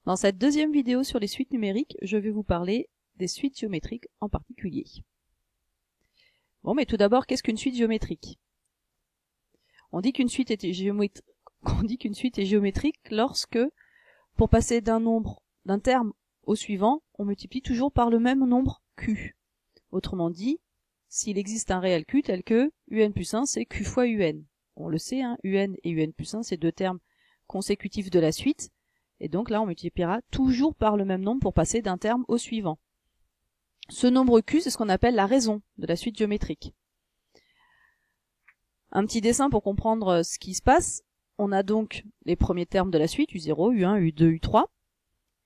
Dans cette deuxième vidéo sur les suites numériques, je vais vous parler des suites géométriques en particulier. Bon, mais tout d'abord, qu'est-ce qu'une suite géométrique? On dit qu'une suite est géométrique lorsque, pour passer d'un terme au suivant, on multiplie toujours par le même nombre q. Autrement dit, s'il existe un réel q tel que un plus 1, c'est q fois un. On le sait, hein, un et un plus 1, c'est deux termes consécutifs de la suite. Et donc là, on multipliera toujours par le même nombre pour passer d'un terme au suivant. Ce nombre q, c'est ce qu'on appelle la raison de la suite géométrique. Un petit dessin pour comprendre ce qui se passe. On a donc les premiers termes de la suite, u0, u1, u2, u3.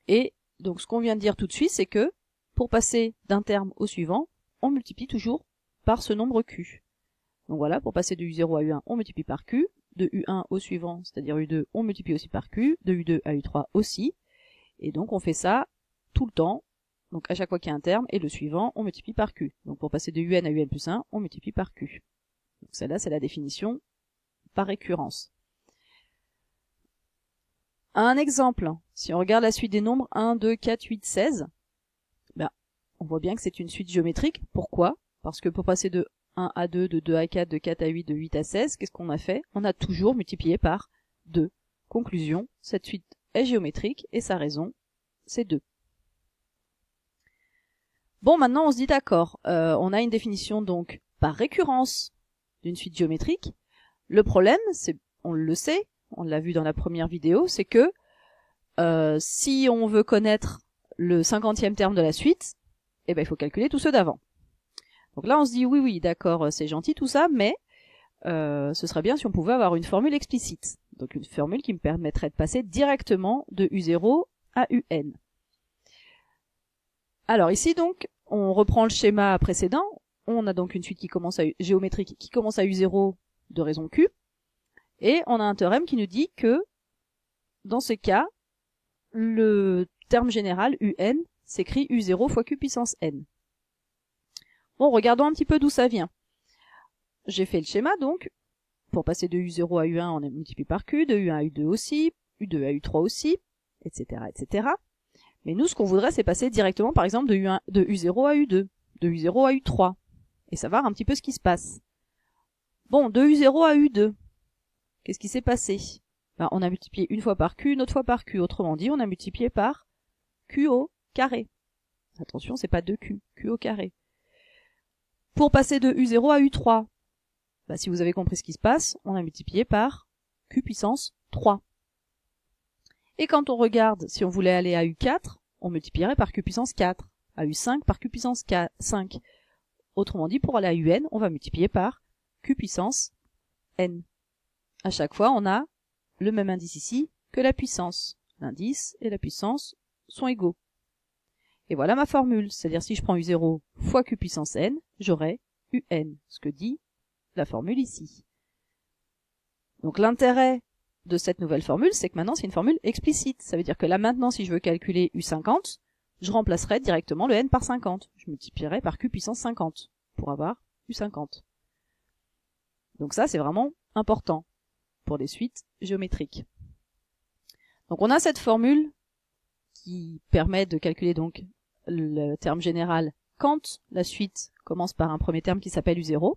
Et donc ce qu'on vient de dire tout de suite, c'est que pour passer d'un terme au suivant, on multiplie toujours par ce nombre q. Donc voilà, pour passer de u0 à u1, on multiplie par q. De u1 au suivant, c'est-à-dire u2, on multiplie aussi par q. De u2 à u3 aussi. Et donc on fait ça tout le temps. Donc à chaque fois qu'il y a un terme, et le suivant, on multiplie par q. Donc pour passer de un à un plus 1, on multiplie par q. Donc celle-là, c'est la définition par récurrence. Un exemple, si on regarde la suite des nombres 1, 2, 4, 8, 16, ben, on voit bien que c'est une suite géométrique. Pourquoi? Parce que pour passer de 1 à 2, de 2 à 4, de 4 à 8, de 8 à 16, qu'est-ce qu'on a fait? On a toujours multiplié par 2. Conclusion, cette suite est géométrique et sa raison, c'est 2. Bon, maintenant on se dit d'accord, on a une définition donc par récurrence d'une suite géométrique. Le problème, c'est, on le sait, on l'a vu dans la première vidéo, c'est que si on veut connaître le 50e terme de la suite, eh ben, il faut calculer tous ceux d'avant. Donc là on se dit oui d'accord, c'est gentil tout ça, mais ce serait bien si on pouvait avoir une formule explicite. Donc une formule qui me permettrait de passer directement de u0 à un. Alors ici donc, on reprend le schéma précédent. On a donc une suite géométrique qui commence à u0 de raison q. Et on a un théorème qui nous dit que, dans ce cas, le terme général un s'écrit u0 fois q puissance n. Bon, regardons un petit peu d'où ça vient. J'ai fait le schéma donc. Pour passer de u0 à u1, on multiplie par q, de u1 à u2 aussi, u2 à u3 aussi, etc., etc. Mais nous, ce qu'on voudrait, c'est passer directement, par exemple, de u0 à u2, de u0 à u3, et savoir un petit peu ce qui se passe. Bon, de u0 à u2, qu'est-ce qui s'est passé? Ben, on a multiplié une fois par q, une autre fois par q. Autrement dit, on a multiplié par q au carré. Attention, c'est pas 2q, q au carré. Pour passer de u0 à u3, ben, si vous avez compris ce qui se passe, on a multiplié par q puissance 3. Et quand on regarde, si on voulait aller à u4, on multiplierait par q puissance 4. À u5 par q puissance 5. Autrement dit, pour aller à un, on va multiplier par q puissance n. À chaque fois, on a le même indice ici que la puissance. L'indice et la puissance sont égaux. Et voilà ma formule. C'est-à-dire si je prends u0 fois q puissance n, j'aurai un. Ce que dit la formule ici. Donc l'intérêt de cette nouvelle formule, c'est que maintenant c'est une formule explicite. Ça veut dire que là maintenant, si je veux calculer u50, je remplacerai directement le n par 50. Je multiplierai par q puissance 50 pour avoir u50. Donc ça, c'est vraiment important pour les suites géométriques. Donc on a cette formule qui permet de calculer donc le terme général quand la suite commence par un premier terme qui s'appelle u0.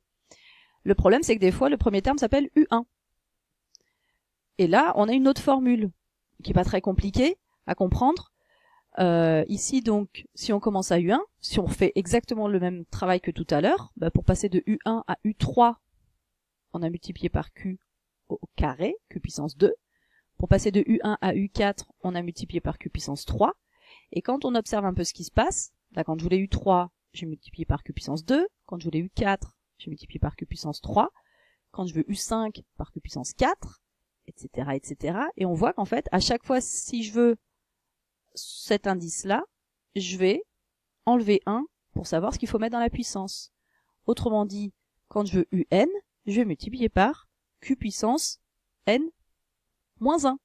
Le problème, c'est que des fois, le premier terme s'appelle u1. Et là, on a une autre formule qui est pas très compliquée à comprendre. Ici, donc, si on commence à u1, si on fait exactement le même travail que tout à l'heure, bah, pour passer de u1 à u3, on a multiplié par q au carré, q puissance 2. Pour passer de u1 à u4, on a multiplié par q puissance 3. Et quand on observe un peu ce qui se passe, là, quand je voulais u3, j'ai multiplié par q puissance 2. Quand je voulais u4, j'ai multiplié par q puissance 3. Quand je veux u5, par q puissance 4, etc., etc. Et on voit qu'en fait, à chaque fois, si je veux cet indice-là, je vais enlever 1 pour savoir ce qu'il faut mettre dans la puissance. Autrement dit, quand je veux un, je vais multiplier par q puissance n moins 1.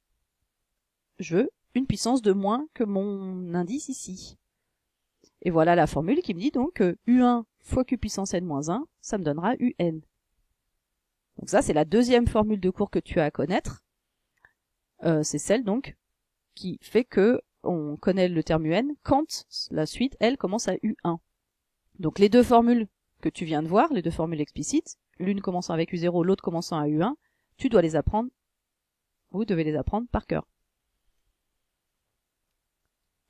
Je veux une puissance de moins que mon indice ici. Et voilà la formule qui me dit donc que u1 fois q puissance n moins 1, ça me donnera un. Donc ça, c'est la deuxième formule de cours que tu as à connaître. C'est celle donc qui fait que on connaît le terme UN quand la suite, elle, commence à U1. Donc les deux formules que tu viens de voir, les deux formules explicites, l'une commençant avec U0, l'autre commençant à U1, tu dois les apprendre, vous devez les apprendre par cœur.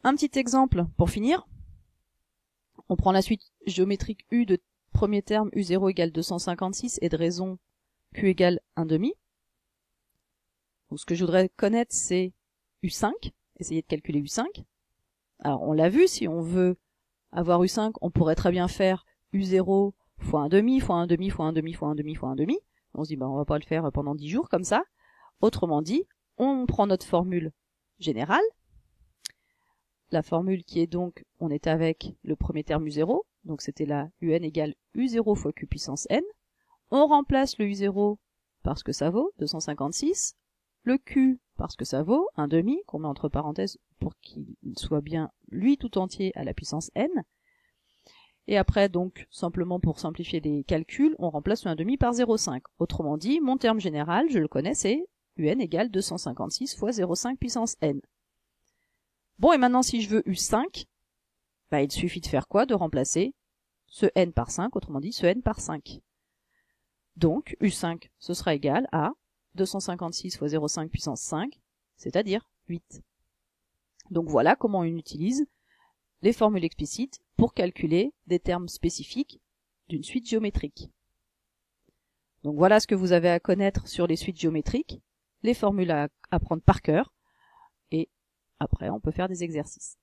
Un petit exemple pour finir. On prend la suite géométrique U de premier terme U0 égale 256 et de raison Q égale 1/2. Donc ce que je voudrais connaître, c'est U5, essayer de calculer U5. Alors on l'a vu, si on veut avoir U5, on pourrait très bien faire U0 fois 1/2, fois 1/2, fois 1/2, fois 1/2, fois 1/2. On se dit, on va pas le faire pendant 10 jours comme ça. Autrement dit, on prend notre formule générale, la formule qui est donc, on est avec le premier terme U0, donc c'était la UN égale U0 fois Q puissance N. On remplace le U0 parce que ça vaut 256, le Q parce que ça vaut 1/2, qu'on met entre parenthèses pour qu'il soit bien lui tout entier à la puissance N. Et après, donc, simplement pour simplifier les calculs, on remplace le 1/2 par 0,5. Autrement dit, mon terme général, je le connais, c'est UN égale 256 fois 0,5 puissance N. Bon, et maintenant, si je veux U5, il suffit de faire quoi? De remplacer ce N par 5, autrement dit, ce N par 5. Donc, U5, ce sera égal à 256 fois 0,5 puissance 5, c'est-à-dire 8. Donc voilà comment on utilise les formules explicites pour calculer des termes spécifiques d'une suite géométrique. Donc voilà ce que vous avez à connaître sur les suites géométriques, les formules à apprendre par cœur, et après on peut faire des exercices.